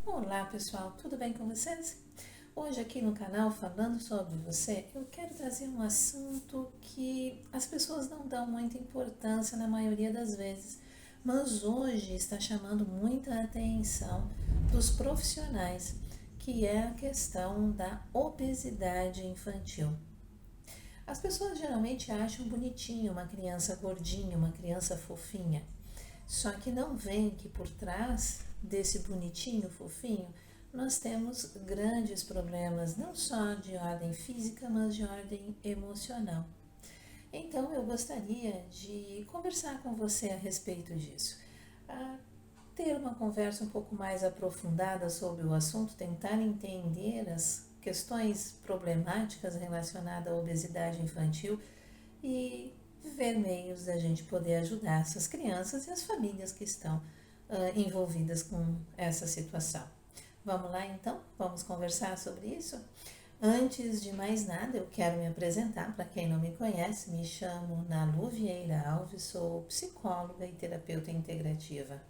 Olá pessoal, tudo bem com vocês? Hoje aqui no canal Falando sobre Você, eu quero trazer um assunto que as pessoas não dão muita importância na maioria das vezes, mas hoje está chamando muita atenção dos profissionais, que é a questão da obesidade infantil. As pessoas geralmente acham bonitinho uma criança gordinha, uma criança fofinha, só que não veem que por trás desse bonitinho, fofinho, nós temos grandes problemas, não só de ordem física, mas de ordem emocional. Então eu gostaria de conversar com você a respeito disso. Ter uma conversa um pouco mais aprofundada sobre o assunto, tentar entender as questões problemáticas relacionadas à obesidade infantil e ver meios da gente poder ajudar essas crianças e as famílias que estão envolvidas com essa situação. Vamos lá então? Vamos conversar sobre isso? Antes de mais nada, eu quero me apresentar. Para quem não me conhece, me chamo Nalu Vieira Alves, sou psicóloga e terapeuta integrativa.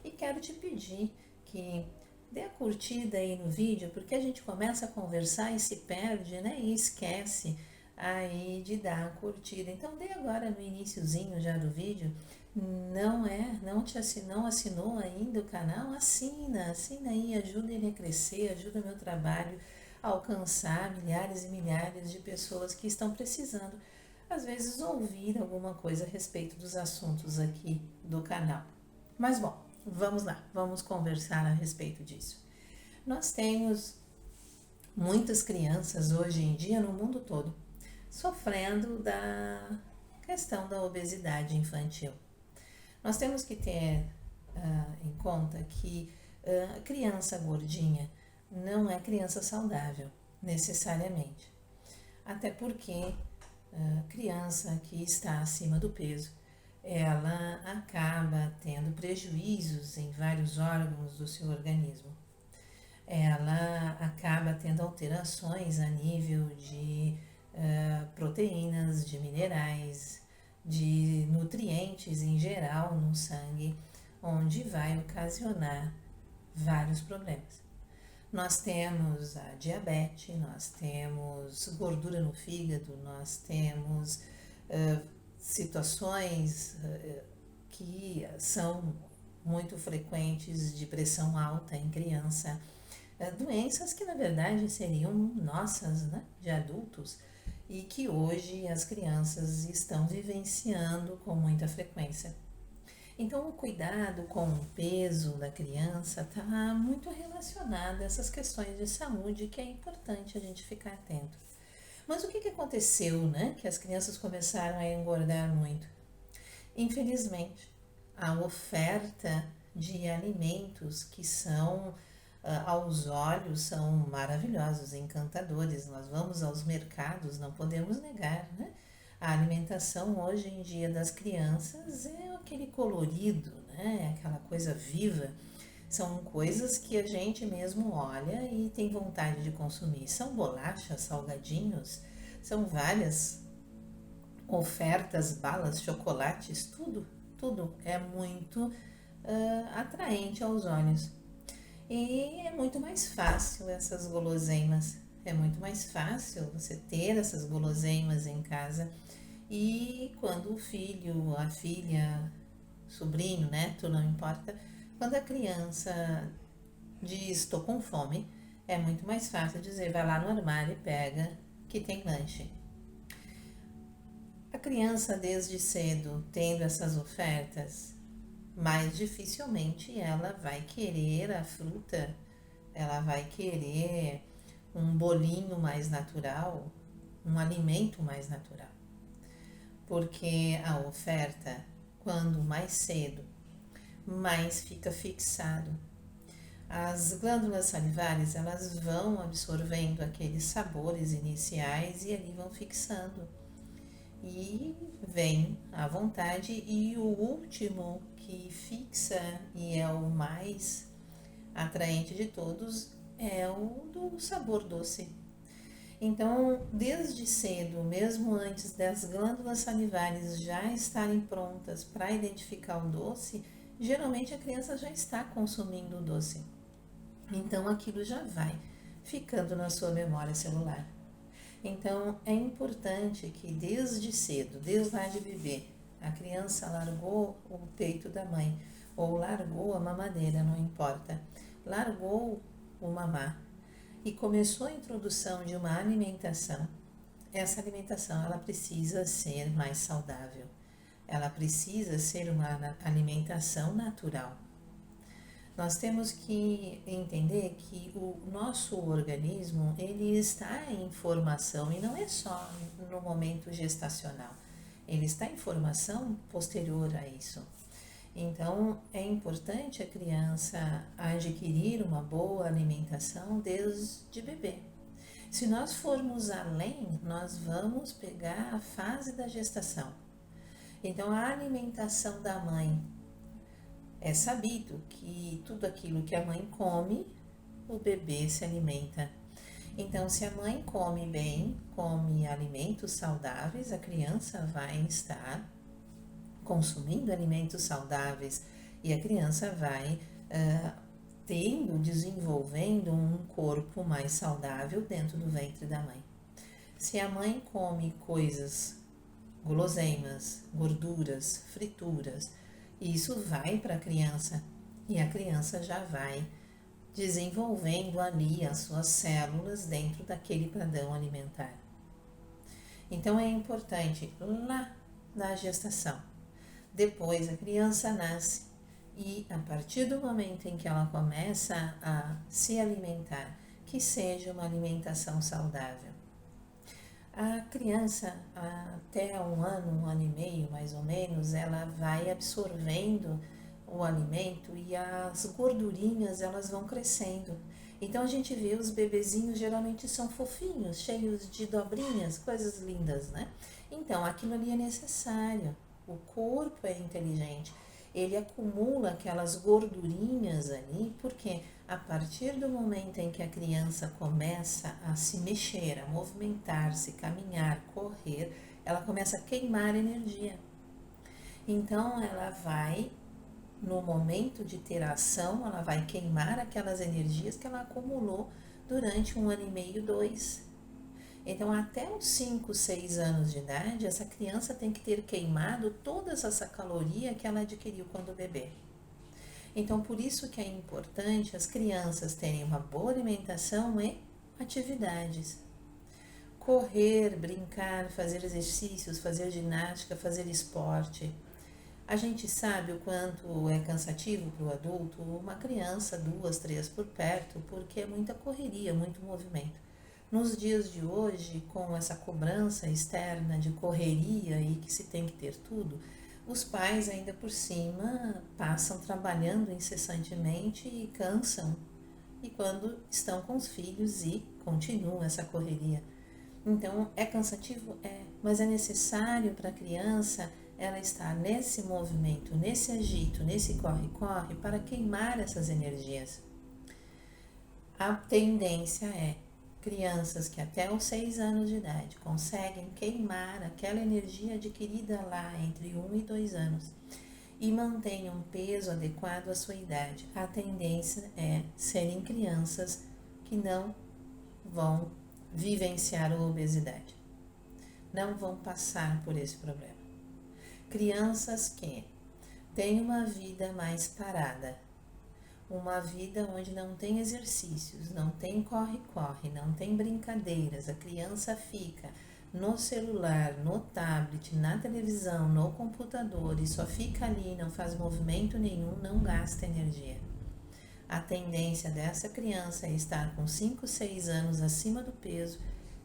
E quero te pedir que dê a curtida aí no vídeo, porque a gente começa a conversar e se perde, né? E esquece aí de dar a curtida. Então dê agora no iniciozinho já do vídeo. Não assinou ainda o canal? Assina aí, ajuda ele a crescer, ajuda o meu trabalho a alcançar milhares e milhares de pessoas que estão precisando, às vezes, ouvir alguma coisa a respeito dos assuntos aqui do canal. Mas bom, vamos lá, vamos conversar a respeito disso. Nós temos muitas crianças hoje em dia no mundo todo sofrendo da questão da obesidade infantil. Nós temos que ter em conta que a criança gordinha não é criança saudável, necessariamente. Até porque a criança que está acima do peso, ela acaba tendo prejuízos em vários órgãos do seu organismo. Ela acaba tendo alterações a nível de proteínas, de minerais, de nutrientes em geral no sangue, onde vai ocasionar vários problemas. Nós temos a diabetes, nós temos gordura no fígado, nós temos situações que são muito frequentes de pressão alta em criança, doenças que na verdade seriam nossas, né, de adultos, e que hoje as crianças estão vivenciando com muita frequência. Então, o cuidado com o peso da criança está muito relacionado a essas questões de saúde que é importante a gente ficar atento. Mas o que aconteceu, né? Que as crianças começaram a engordar muito? Infelizmente, a oferta de alimentos que são, aos olhos, são maravilhosos, encantadores. Nós vamos aos mercados, não podemos negar, né? A alimentação hoje em dia das crianças é aquele colorido, né? Aquela coisa viva. São coisas que a gente mesmo olha e tem vontade de consumir. São bolachas, salgadinhos, são várias ofertas, balas, chocolates, tudo é muito atraente aos olhos. E é muito mais fácil essas guloseimas. É muito mais fácil você ter essas guloseimas em casa. E quando o filho, a filha, sobrinho, neto, não importa, quando a criança diz estou com fome, é muito mais fácil dizer vai lá no armário e pega que tem lanche. A criança desde cedo tendo essas ofertas, mais dificilmente ela vai querer a fruta, ela vai querer um bolinho mais natural, um alimento mais natural. Porque a oferta, quando mais cedo, mais fica fixado. As glândulas salivares, elas vão absorvendo aqueles sabores iniciais e ali vão fixando. E vem a vontade, e o último que fixa e é o mais atraente de todos é o do sabor doce. Então, desde cedo, mesmo antes das glândulas salivares já estarem prontas para identificar o doce, geralmente a criança já está consumindo o doce. Então aquilo já vai ficando na sua memória celular. Então é importante que desde cedo, desde lá de bebê, a criança largou o peito da mãe ou largou a mamadeira, não importa, largou o mamar e começou a introdução de uma alimentação. Essa alimentação ela precisa ser mais saudável. Ela precisa ser uma alimentação natural. Nós temos que entender que o nosso organismo ele está em formação e não é só no momento gestacional. Ele está em formação posterior a isso. Então, é importante a criança adquirir uma boa alimentação desde bebê. Se nós formos além, nós vamos pegar a fase da gestação. Então, a alimentação da mãe, é sabido que tudo aquilo que a mãe come, o bebê se alimenta. Então, se a mãe come bem, come alimentos saudáveis, a criança vai estar consumindo alimentos saudáveis e a criança vai desenvolvendo um corpo mais saudável dentro do ventre da mãe. Se a mãe come coisas, guloseimas, gorduras, frituras, isso vai para a criança e a criança já vai desenvolvendo ali as suas células dentro daquele padrão alimentar. Então é importante lá na gestação. Depois a criança nasce e a partir do momento em que ela começa a se alimentar, que seja uma alimentação saudável. A criança, até um ano e meio mais ou menos, ela vai absorvendo o alimento e as gordurinhas elas vão crescendo. Então a gente vê os bebezinhos geralmente são fofinhos, cheios de dobrinhas, coisas lindas, né? Então aquilo ali é necessário. O corpo é inteligente, ele acumula aquelas gordurinhas ali, porque a partir do momento em que a criança começa a se mexer, a movimentar-se, caminhar, correr, ela começa a queimar energia. Então ela vai, no momento de ter ação, ela vai queimar aquelas energias que ela acumulou durante 1 ano e meio, 2. Então, até os 5, 6 anos de idade, essa criança tem que ter queimado toda essa caloria que ela adquiriu quando bebê. Então, por isso que é importante as crianças terem uma boa alimentação e atividades. Correr, brincar, fazer exercícios, fazer ginástica, fazer esporte. A gente sabe o quanto é cansativo para o adulto uma criança, 2, 3 por perto, porque é muita correria, muito movimento. Nos dias de hoje, com essa cobrança externa de correria e que se tem que ter tudo, os pais ainda por cima passam trabalhando incessantemente e cansam. E quando estão com os filhos e continuam essa correria. Então, é cansativo? É, mas é necessário para a criança ela estar nesse movimento, nesse agito, nesse corre-corre para queimar essas energias. A tendência é crianças que até os 6 anos de idade conseguem queimar aquela energia adquirida lá entre 1 e 2 anos e mantêm um peso adequado à sua idade. A tendência é serem crianças que não vão vivenciar a obesidade, não vão passar por esse problema. Crianças que têm uma vida mais parada, uma vida onde não tem exercícios, não tem corre-corre, não tem brincadeiras, a criança fica no celular, no tablet, na televisão, no computador e só fica ali, não faz movimento nenhum, não gasta energia. A tendência dessa criança é estar com 5, 6 anos acima do peso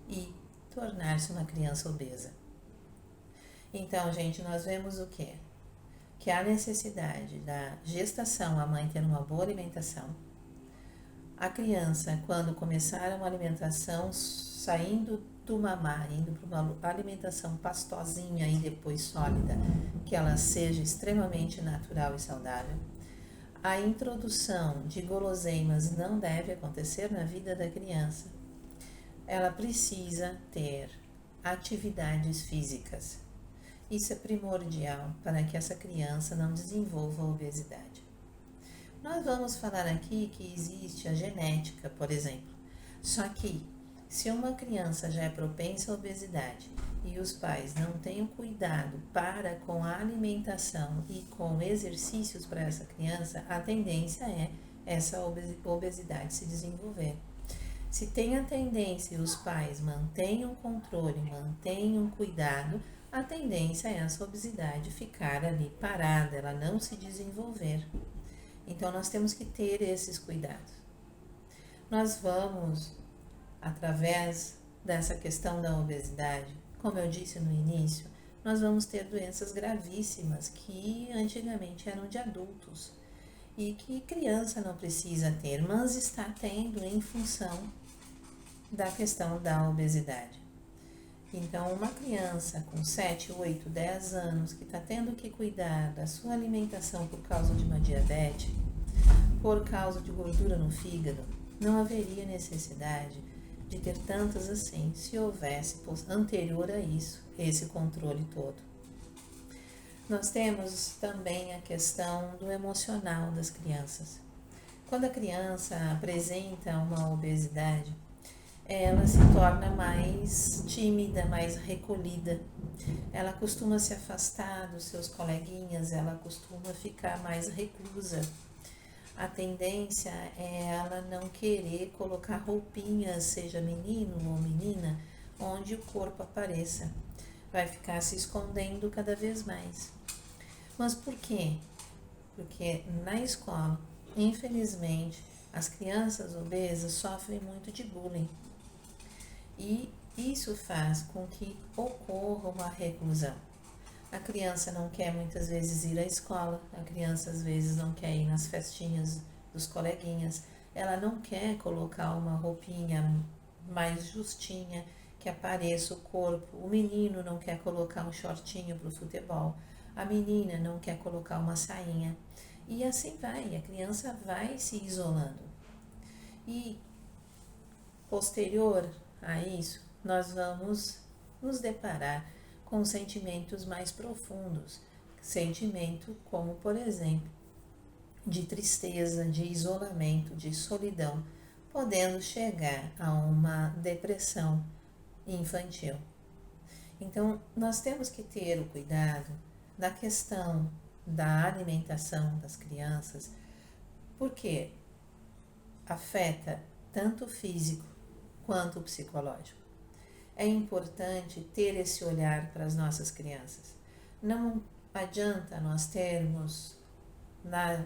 e tornar-se uma criança obesa. Então, gente, nós vemos o quê? Que há necessidade da gestação, a mãe ter uma boa alimentação. A criança, quando começar uma alimentação, saindo do mamar, indo para uma alimentação pastosinha e depois sólida, que ela seja extremamente natural e saudável. A introdução de guloseimas não deve acontecer na vida da criança. Ela precisa ter atividades físicas. Isso é primordial para que essa criança não desenvolva a obesidade. Nós vamos falar aqui que existe a genética, por exemplo. Só que se uma criança já é propensa à obesidade e os pais não têm o cuidado para com a alimentação e com exercícios para essa criança, a tendência é essa obesidade se desenvolver. Se tem a tendência e os pais mantêm o controle, mantêm o cuidado, a tendência é essa obesidade ficar ali parada, ela não se desenvolver. Então nós temos que ter esses cuidados. Nós vamos, através dessa questão da obesidade, como eu disse no início, nós vamos ter doenças gravíssimas que antigamente eram de adultos e que criança não precisa ter, mas está tendo em função da questão da obesidade. Então, uma criança com 7, 8, 10 anos que está tendo que cuidar da sua alimentação por causa de uma diabetes, por causa de gordura no fígado, não haveria necessidade de ter tantas assim, se houvesse anterior a isso, esse controle todo. Nós temos também a questão do emocional das crianças. Quando a criança apresenta uma obesidade, ela se torna mais tímida, mais recolhida. Ela costuma se afastar dos seus coleguinhas, ela costuma ficar mais reclusa. A tendência é ela não querer colocar roupinhas, seja menino ou menina, onde o corpo apareça. Vai ficar se escondendo cada vez mais. Mas por quê? Porque na escola, infelizmente, as crianças obesas sofrem muito de bullying. E isso faz com que ocorra uma reclusão. A criança não quer muitas vezes ir à escola, a criança às vezes não quer ir nas festinhas dos coleguinhas, ela não quer colocar uma roupinha mais justinha, que apareça o corpo. O menino não quer colocar um shortinho para o futebol, a menina não quer colocar uma sainha. E assim vai, a criança vai se isolando. E posterior a isso, nós vamos nos deparar com sentimentos mais profundos, sentimento como, por exemplo, de tristeza, de isolamento, de solidão, podendo chegar a uma depressão infantil. Então, nós temos que ter o cuidado da questão da alimentação das crianças, porque afeta tanto o físico quanto o psicológico. É importante ter esse olhar para as nossas crianças. Não adianta nós termos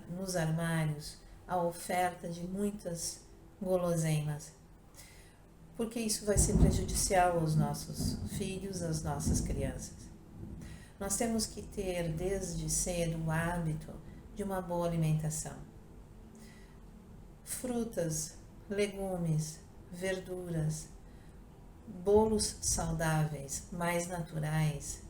nos armários a oferta de muitas guloseimas, porque isso vai ser prejudicial aos nossos filhos, às nossas crianças. Nós temos que ter desde cedo o hábito de uma boa alimentação. Frutas, legumes, verduras, bolos saudáveis, mais naturais.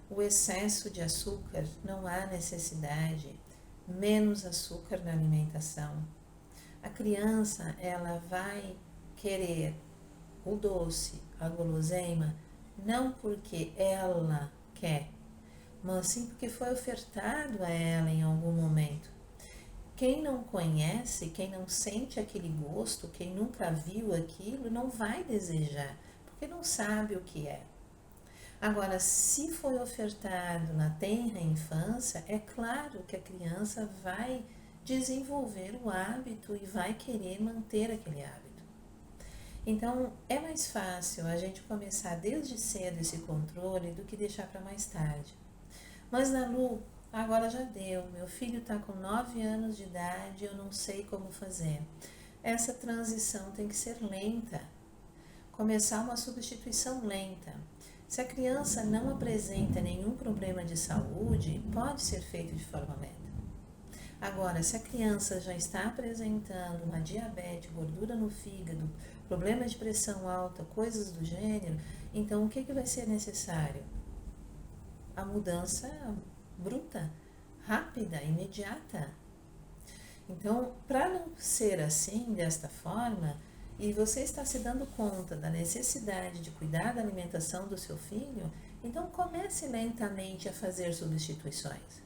O excesso de açúcar, não há necessidade, menos açúcar na alimentação. A criança, ela vai querer o doce, a guloseima, não porque ela quer, mas sim porque foi ofertado a ela em algum momento. Quem não conhece, quem não sente aquele gosto, quem nunca viu aquilo, não vai desejar, porque não sabe o que é. Agora, se foi ofertado na tenra infância, é claro que a criança vai desenvolver o hábito e vai querer manter aquele hábito. Então, é mais fácil a gente começar desde cedo esse controle do que deixar para mais tarde. Mas, Nalu, agora já deu, meu filho está com 9 anos de idade, eu não sei como fazer. Essa transição tem que ser lenta, começar uma substituição lenta. Se a criança não apresenta nenhum problema de saúde, pode ser feito de forma lenta. Agora, se a criança já está apresentando uma diabetes, gordura no fígado, problemas de pressão alta, coisas do gênero, então o que vai ser necessário? A mudança bruta, rápida, imediata. Então, para não ser assim, desta forma, e você está se dando conta da necessidade de cuidar da alimentação do seu filho, então comece lentamente a fazer substituições.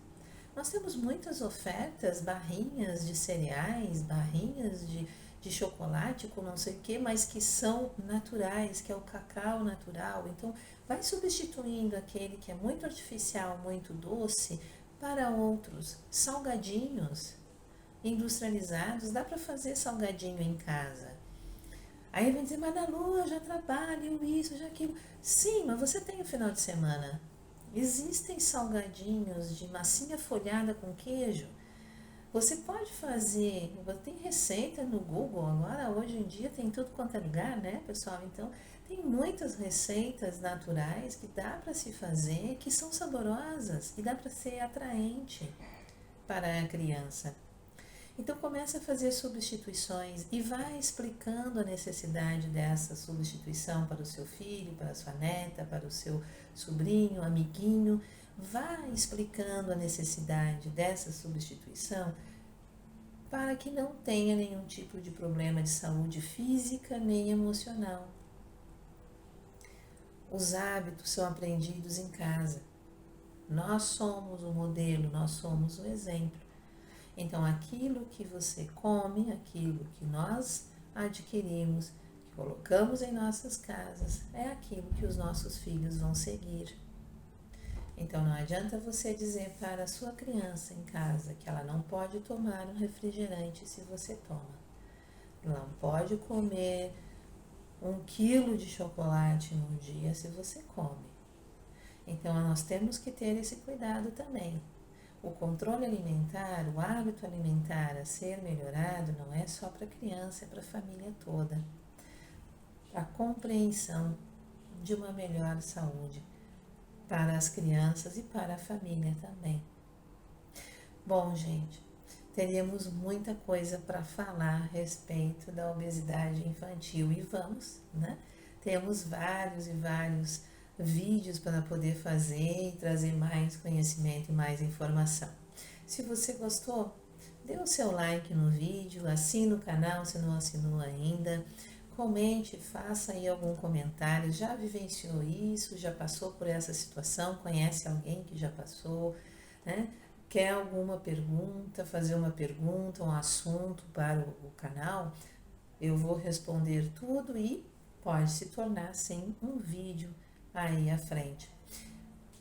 Nós temos muitas ofertas, barrinhas de cereais, barrinhas de chocolate com não sei o que, mas que são naturais, que é o cacau natural. Então, vai substituindo aquele que é muito artificial, muito doce, para outros salgadinhos industrializados. Dá para fazer salgadinho em casa. Aí vem dizer, mas na lua já trabalho isso, já aquilo. Sim, mas você tem o final de semana. Existem salgadinhos de massinha folhada com queijo. Você pode fazer, tem receita no Google agora, hoje em dia tem tudo quanto é lugar, né, pessoal? Então, tem muitas receitas naturais que dá para se fazer, que são saborosas e dá para ser atraente para a criança. Então começa a fazer substituições e vai explicando a necessidade dessa substituição para o seu filho, para a sua neta, para o seu sobrinho, amiguinho. Vai explicando a necessidade dessa substituição para que não tenha nenhum tipo de problema de saúde física nem emocional. Os hábitos são aprendidos em casa. Nós somos o modelo, nós somos o exemplo. Então, aquilo que você come, aquilo que nós adquirimos, que colocamos em nossas casas, é aquilo que os nossos filhos vão seguir. Então, não adianta você dizer para a sua criança em casa que ela não pode tomar um refrigerante se você toma. Não pode comer 1 quilo de chocolate no dia se você come. Então, nós temos que ter esse cuidado também. O controle alimentar, o hábito alimentar a ser melhorado não é só para a criança, é para a família toda. A compreensão de uma melhor saúde para as crianças e para a família também. Bom, gente, teríamos muita coisa para falar a respeito da obesidade infantil e vamos, né? Temos vários e vários vídeos para poder fazer e trazer mais conhecimento e mais informação. Se você gostou, dê o seu like no vídeo, assine o canal se não assinou ainda, comente, faça aí algum comentário, já vivenciou isso, já passou por essa situação, conhece alguém que já passou, né? Quer alguma pergunta, fazer uma pergunta, um assunto para o canal, eu vou responder tudo e pode se tornar sim um vídeo aí à frente.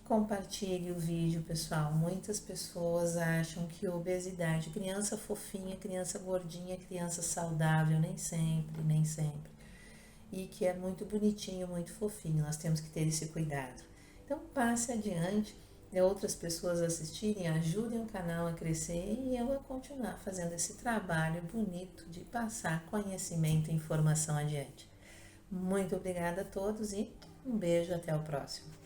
Compartilhe o vídeo, pessoal. Muitas pessoas acham que obesidade, criança fofinha, criança gordinha, criança saudável, nem sempre, nem sempre. E que é muito bonitinho, muito fofinho. Nós temos que ter esse cuidado. Então passe adiante, outras pessoas assistirem, ajudem o canal a crescer e eu a continuar fazendo esse trabalho bonito de passar conhecimento e informação adiante. Muito obrigada a todos e um beijo, até o próximo.